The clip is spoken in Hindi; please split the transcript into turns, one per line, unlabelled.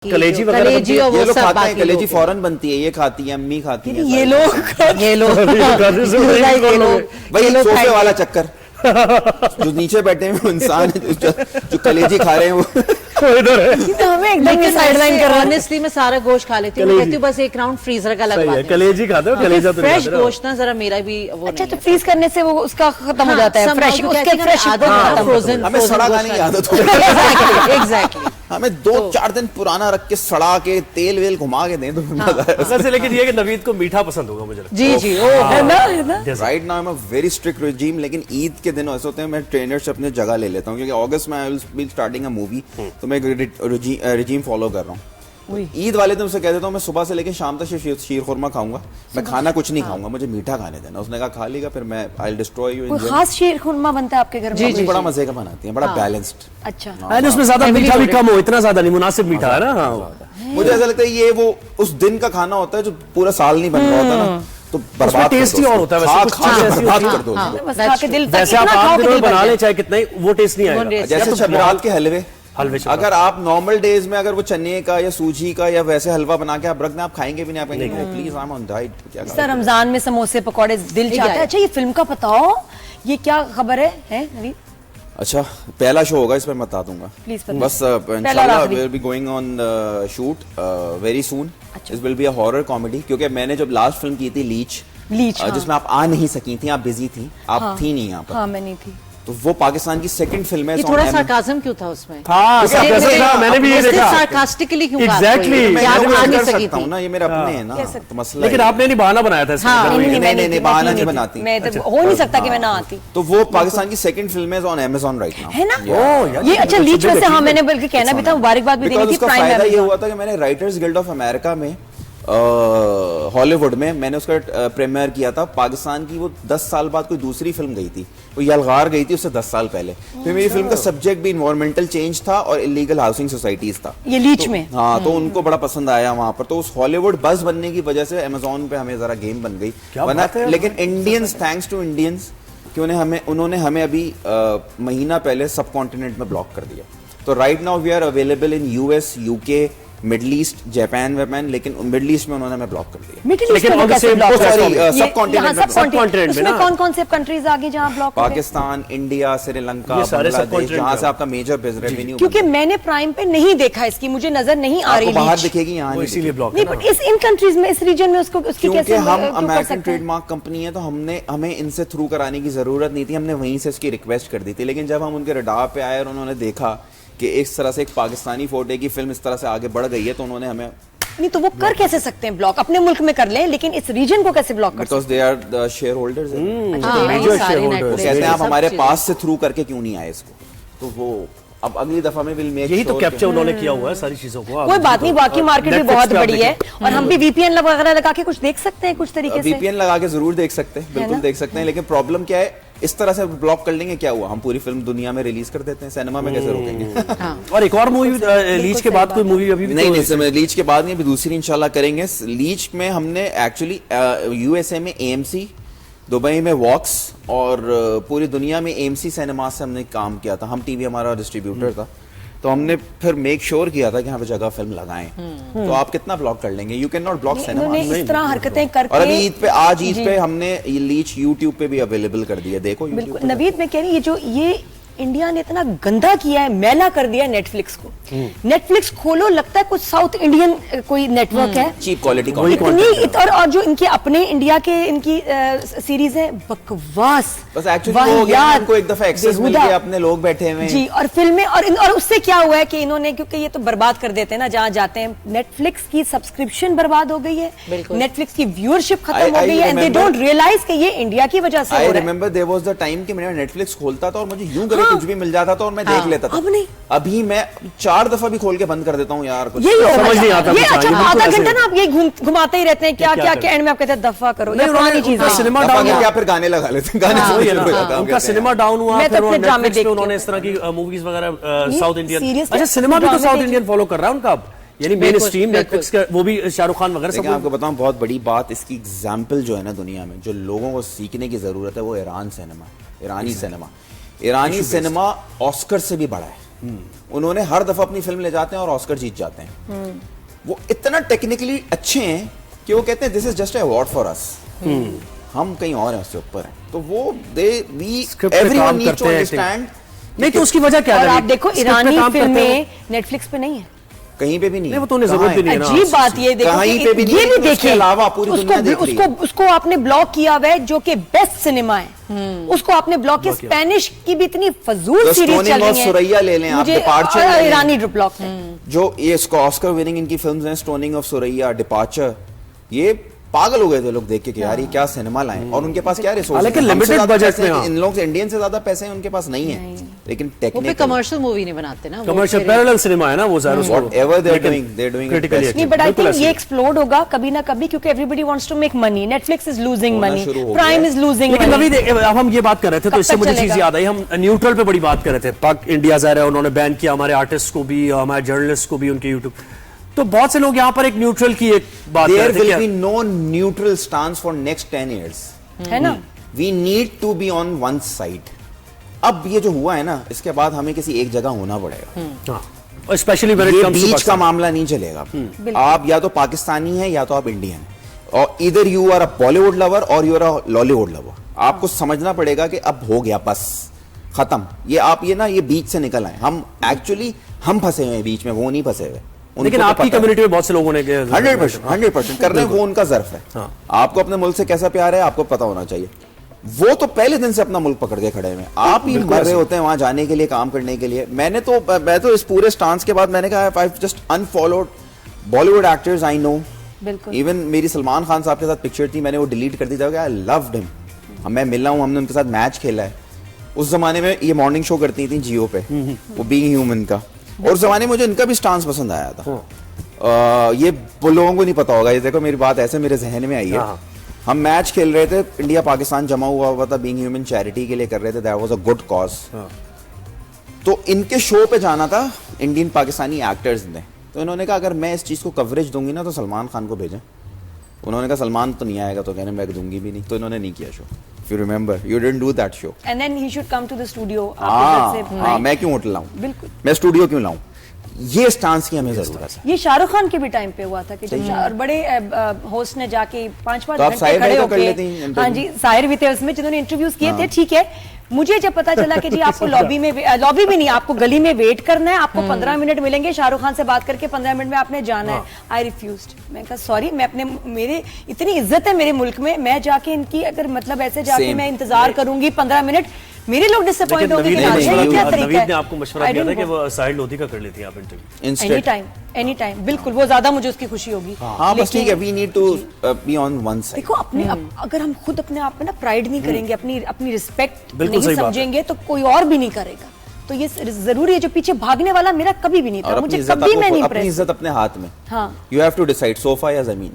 कलेजी वगैरह
कलेजी और
ये
वो
लोग
सब
खाते हैं,
बाकी
कलेजी
लोग
फौरन बनती है, ये खाती है, अम्मी खाती है,
ये लोग
वही सोफे वाला चक्कर जो नीचे बैठे हैं इंसान जो कलेजी खा रहे हैं वो
इधर है। तो हमें एकदम ये साइडलाइन कर रहा है।
ऑनेस्टली मैं सारा गोश्त खा लेती हूँ, कहती हूँ बस एक राउंड फ्रीजर का लगवा दें।
कलेजी खाते हो, कलेजा तो
फ्रेश गोश्त ना जरा मेरा भी वो
अच्छा, तो फ्रीज करने से वो उसका खत्म हो जाता है, फ्रेश उसके फ्रेश
फ्रोजन।
हमें सड़ा खाने की आदत हो
एग्जैक्टली
हमें 2-4 दिन पुराना रख के सड़ा के तेल वेल घुमा के दें तो मजा आएगा।
लेकिन ये कि नवीद को मीठा पसंद होगा मुझे लगता
जी जी ओ
है ना।
Right now I am a very strict regime, लेकिन ईद के दिन ऐसे होते हैं मैं ट्रेनर से अपने जगह ले लेता हूँ क्योंकि अगस्त में I will be starting a movie, तो मैं रेजिम फॉलो कर रहा हूँ। ईद वाले दिन उसे कह देता हूँ मैं सुबह से लेकर शाम तक सिर्फ शीर खुरमा खाऊंगा, मैं खाना कुछ नहीं खाऊंगा, मुझे मीठा खाने देना। उसने कहा खा लेगा, फिर मैं आई विल डिस्ट्रॉय यू।
कोई खास शीर खुरमा बनता है आपके घर में?
जी बड़ा मजे का बनाती है, बड़ा बैलेंस्ड।
अच्छा,
उसमें ज्यादा मीठा भी कम हो, इतना ज्यादा नहीं, मुनासिब मीठा है ना।
मुझे ऐसा लगता है ये वो उस दिन का खाना होता है जो पूरा साल नहीं बन रहा होता ना, तो बर्बाद
टेस्टी और होता है
बर्बाद कर दो।
बस खा के दिल तक
वैसे आप आम दिनों में बना लें चाहे कितना ही, वो टेस्ट नहीं आएगा।
जैसे शबरात के हलवे, अगर आप नॉर्मल डेज में अगर वो चने का या सूजी का या वैसे हलवा बना के आप रख दें, आप खाएंगे भी नहीं, आप कहेंगे please I am on diet.
Sir Ramzan में समोसे पकौड़े दिल चाहता है। अच्छा, ये फिल्म का बताओ, ये क्या खबर है नवीद?
अच्छा, पहला शो होगा, इस पर मैं बता दूंगा बस। इंशाल्लाह we will be going on shoot very soon. This will be a horror comedy, क्योंकि मैंने जब लास्ट फिल्म की थी लीच, जिसमें आप आ नहीं सकी थी, आप बिजी थी, आप थी नहीं यहाँ पर।
हाँ, मैं नहीं थी।
तो वो पाकिस्तान की सेकंड फिल्म है।
ये थोड़ा सार्काज्म क्यों था उसमें?
मैंने भी ये देखा
सार्कास्टिकली क्यों
एग्जैक्टली।
मैं कर सकता हूँ ना, ये मेरे अपने हैं ना, तो मसला।
लेकिन आपने नहीं बहाना बनाया था इसमें।
नहीं बहाना नहीं बनाती,
मैं तो हो नहीं सकता कि मैं ना आती।
तो वो पाकिस्तान की सेकंड फिल्म है ऑन Amazon राइट नाउ,
है ना। ये अच्छा लीच में से, हाँ मैंने बल्कि कहना भी था, मुबारकबाद भी देनी थी।
प्राइम फायदा ये हुआ था कि मैंने राइटर्स गिल्ड ऑफ अमेरिका में हॉलीवुड में मैंने उसका प्रीमियर किया था। पाकिस्तान की वो 10 साल बाद कोई दूसरी फिल्म गई थी, वो यलगार गई थी उससे 10 साल पहले। फिर मेरी फिल्म का सब्जेक्ट भी इन्वायरमेंटल चेंज था और इलीगल हाउसिंग सोसाइटीज था,
ये लीच में।
हाँ, तो उनको बड़ा पसंद आया वहां पर। तो उस हॉलीवुड बस बनने की वजह से अमेजोन पे हमें जरा गेम बन गई बना। लेकिन इंडियंस, थैंक्स टू इंडियंस, कि उन्होंने हमें अभी महीना पहले सब कॉन्टिनेंट में ब्लॉक कर दिया। तो right now we are available in US, UK, middle east, Japan वेपान, लेकिन मिडल ईस्ट में उन्होंने हमें ब्लॉक कर दिया।
मिडल ईस्ट में कैसे ब्लॉक?
सब कॉन्टिनेंट
में कौन से कंट्रीज आगे जहां ब्लॉक?
पाकिस्तान, इंडिया, श्रीलंका, बांग्लादेश, जहां से आपका मेजर रेवेन्यू।
क्योंकि मैंने प्राइम पे नहीं देखा इसकी, मुझे नजर नहीं आ रही।
बाहर दिखेगी, यहाँ
इसीलिए ब्लॉक।
इस इन कंट्रीज में, इस रीजन में उसको उसकी कैसे?
हम अमेरिकन ट्रेडमार्क कंपनी है, तो हमें इनसे थ्रू कराने की जरूरत नहीं थी, हमने वहीं से उसकी रिक्वेस्ट कर दी थी। लेकिन जब हम उनके रडार पे आए और उन्होंने देखा कि इस तरह से एक पाकिस्तानी फोटे की फिल्म इस तरह से आगे बढ़ गई है, तो उन्होंने हमें
नहीं, तो वो कर कैसे सकते हैं ब्लॉक? अपने मुल्क में कर ले, लेकिन इस रीजन को कैसे ब्लॉक कर?
Because they are the shareholders. कहते हैं आप हमारे पास से थ्रू करके क्यों नहीं आए इसको, तो वो अब अगली दफा में विल मेक।
यही तो कैप्चर उन्होंने किया हुआ है सारी चीजों को।
कोई बात नहीं, बाकी मार्केट भी बहुत बड़ी है और हम भी वीपीएन वगैरह लगा के कुछ देख सकते हैं, कुछ तरीके से
वीपीएन लगा के जरूर देख सकते हैं, बिल्कुल देख सकते हैं। लेकिन प्रॉब्लम क्या है, इस तरह से ब्लॉक कर लेंगे क्या हुआ, हम पूरी फिल्म दुनिया में रिलीज कर देते हैं, सिनेमा में कैसे रोकेंगे?
और एक और मूवी लीच के बाद कोई मूवी अभी
नहीं, लीच के बाद नहीं, अभी दूसरी इंशाल्लाह करेंगे। लीच में हमने एक्चुअली यूएसए में एएमसी, दुबई में वॉक्स और पूरी दुनिया में एएमसी सिनेमा से हमने काम किया था। हम टीवी हमारा डिस्ट्रीब्यूटर था, तो हमने फिर मेक श्योर किया था कि यहाँ पे जगह फिल्म लगाएं। तो आप कितना ब्लॉक कर लेंगे? You can not block cinema.
इस तरह हरकतें करके।
और अभी आज ईद पे हमने ये लीच यूट्यूब पे भी अवेलेबल कर दिया, देखो यूट्यूब।
नवीद, मैं कह रही ये इंडिया ने इतना गंदा किया है, मैला कर दिया है नेटफ्लिक्स को। नेटफ्लिक्स खोलो, लगता है कुछ साउथ इंडियन कोई नेटवर्क है,
चीप क्वालिटी
और जो इनके अपने इंडिया के इनकी सीरीज है, बकवास।
बस एक्चुअली हो गया, उनको एक दफा एक्सेस मिल गया, अपने लोग बैठे हुए
जी। और फिल्में और उससे क्या हुआ है कि इन्होंने, क्योंकि ये तो बर्बाद कर देते हैं ना जहां जाते हैं, नेटफ्लिक्स की सब्सक्रिप्शन बर्बाद हो गई है, नेटफ्लिक्स की व्यूअरशिप खत्म हो गई है, एंड दे डोंट रियलाइज कि ये इंडिया की वजह से हो रहा है।
I remember there was the time कि मैं नेटफ्लिक्स खोलता था और मुझे यूं करके कुछ भी मिल जाता था और मैं देख लेता था।
अब नहीं,
अभी मैं 4 दफा भी खोल के बंद कर देता हूँ यार, कुछ
समझ नहीं आता।
ये अच्छा आधा घंटा ना आप ये घुमाते ही रहते हैं, क्या क्या क्या एंड में आप कहते हैं दफा करो, ये पुरानी चीज है।
सिनेमा डाउन
या फिर गाने लगा लेते हैं, गाने
उनका सिनेमा डाउन हुआ,
फिर नेटफ्लिक्स
पे उन्होंने इस तरह की मूवीज वगैरह साउथ इंडियन, अच्छा सिनेमा भी तो साउथ इंडियन फॉलो कर रहा है उनका अब, यानी मेन स्ट्रीम नेटफ्लिक्स का, वो भी शाहरुख खान वगैरह सब।
आपको बताऊं बहुत बड़ी बात, इसकी एग्जांपल जो है ना दुनिया में, जो लोगों को सीखने की जरूरत है, वो ईरान सिनेमा, ईरानी सिनेमा। ईरानी सिनेमा ऑस्कर से भी बड़ा है। उन्होंने हर दफा अपनी फिल्म ले जाते हैं और ऑस्कर जीत जाते हैं। वो इतना टेक्निकली अच्छे हैं कि वो कहते हैं this is just a award for us, हम कहीं और हैं, उससे ऊपर हैं। तो वो एवरीवन नीड्स टू अंडरस्टैंड।
नहीं तो उसकी वजह क्या है?
और आप देखो ईरानी फिल्में नेटफ्लिक्स पे नहीं है,
कहीं पे भी नहीं,
वो तो उन्हें जरूरत भी नहीं है ना।
अजीब बात ये देखो,
कहीं पे भी नहीं,
ये भी
उसके
देखिए,
अलावा पूरी दुनिया देख रही है।
उसको आपने ब्लॉक किया हुआ है जो कि बेस्ट सिनेमा है, उसको आपने ब्लॉक किया। स्पेनिश की भी इतनी फजूल सीरीज चल रही है,
सुरैया ले लें आप, डिपार्चर
ईरानी ब्लॉक है
जो ये ऑस्कर विनिंग इनकी फिल्म्स हैं, स्टोनिंग ऑफ सुरैया, डिपार्चर, ये पागल हो गए थे लोग देख के कि यार ये क्या सिनेमा लाए, और उनके पास क्या रिसोर्स,
लेकिन लिमिटेड बजट में
इन लोग से इंडियन से ज्यादा पैसे उनके पास नहीं है, लेकिन
टेक्निकल कमर्शियल मूवी नहीं बनाते ना,
कमर्शियल पैरेलल सिनेमा है ना वो ज़ाहिर उसको
whatever they are doing
critically
नहीं, बट आई थिंक ये एक्सप्लोड होगा कभी ना कभी, क्योंकि everybody wants to make money. Netflix is losing money, Prime is losing
लेकिन
मनी।
नवीद, अब हम ये बात कर रहे थे तो इससे मुझे चीज याद आई, हम न्यूट्रल पे बड़ी बात कर रहे थे। पाक इंडिया ज़ाहिर है उन्होंने बैन किया हमारे आर्टिस्ट को भी, हमारे जर्नलिस्ट को भी, उनके यूट्यूब, तो बहुत से लोग यहाँ पर एक न्यूट्रल की एक बात कर
देयर
रहे थे।
Will be no neutral stance for next 10 years,
है ना।
We need to be on one side. अब ये जो हुआ है ना, इसके बाद हमें किसी एक जगह होना पड़ेगा,
स्पेशली
ये बीच का मामला नहीं चलेगा। आप या तो पाकिस्तानी हैं या तो आप इंडियन हैं, और इधर you are a Bollywood lover और you are a Lollywood lover. आपको समझना पड़ेगा कि अब हो गया, बस खत्म। ये आप ये ना ये बीच से निकल आए, हम एक्चुअली हम फंसे हुए हैं बीच में, वो नहीं फंसे हुए।
लेकिन आपकी कम्युनिटी में बहुत से लोगों ने
100% कर रहे हैं, वो उनका ज़र्फ है।
हाँ।
आपको अपने मुल्क से कैसा प्यार है आपको पता होना चाहिए। वो तो पहले दिन से अपना मुल्क पकड़ के खड़े हैं, आप ही मर रहे होते हैं वहां जाने के लिए, काम करने के लिए। मैं तो इस पूरे स्टांस के बाद मैंने कहा I just unfollowed Bollywood actors I know. Even मेरी सलमान खान साहब के साथ पिक्चर थी, मैंने वो डिलीट कर दी था, आई लव्ड हिम। मैं मिला हूं, हमने उनके साथ मैच खेला है। उस जमाने में ये मॉर्निंग शो करती थी जियो पे, वो बीइंग ह्यूमन का, और उस जमाने में मुझे इनका भी स्टांस पसंद आया था। ये लोगों को नहीं पता होगा, ये देखो मेरी बात ऐसे मेरे जहन में आई है। हम मैच खेल रहे थे, इंडिया पाकिस्तान जमा हुआ था, बीइंग ह्यूमन चैरिटी के लिए कर रहे थे, that was a good cause. तो इनके शो पे जाना था इंडियन पाकिस्तानी एक्टर्स ने, तो इन्होंने कहा अगर मैं इस चीज को कवरेज दूंगी ना तो सलमान खान को भेजें। उन्होंने कहा सलमान तो नहीं आएगा, तो कहने मैं दूंगी भी नहीं, तो इन्होंने नहीं किया show. If you remember, you didn't do that show.
And then he should come to the studio.
मैं क्यों होटल लाऊं?
बिल्कुल,
मैं स्टूडियो क्यों लाऊं? ये स्टांस की हमें जरूरत है।
ये शाहरुख खान के भी टाइम पे हुआ था कि जब और बड़े होस्ट ने जाके 5-5
तो
घंटे खड़े होके,
होके,
हाँ जी, साहिर भी थे उसमें जिन्होंने इंटरव्यूज किए थे, ठीक है। मुझे जब पता चला कि जी आपको लॉबी भी नहीं, आपको गली में वेट करना है, आपको 15 मिनट मिलेंगे, शाहरुख खान से बात करके 15 मिनट में आपने जाना है, आई रिफ्यूज्ड। मैं कहा सॉरी, मैं अपने मेरे इतनी इज्जत है मेरे मुल्क में, मैं जाके इनकी अगर मतलब ऐसे जाके मैं इंतजार करूंगी 15 मिनट, मेरे लोग डिसअपॉइंट होंगे कि
नवीद ने आपको मशवरा दिया था कि वो साहिल लोधी का कर लेती हैं आप इंटरव्यू।
एनी टाइम, बिल्कुल, वो ज्यादा मुझे उसकी खुशी होगी।
हाँ बस ठीक है, we need to be on one side.
देखो अपने अगर हम खुद अपने आप में ना प्राइड नहीं करेंगे, अपनी रिस्पेक्ट नहीं समझेंगे, तो कोई और भी नहीं करेगा। तो ये जरूरी है, जो पीछे भागने वाला मेरा कभी भी नहीं था, मुझे कभी मैं नहीं,
अपनी इज्जत अपने हाथ में। You have to decide sofa या जमीन।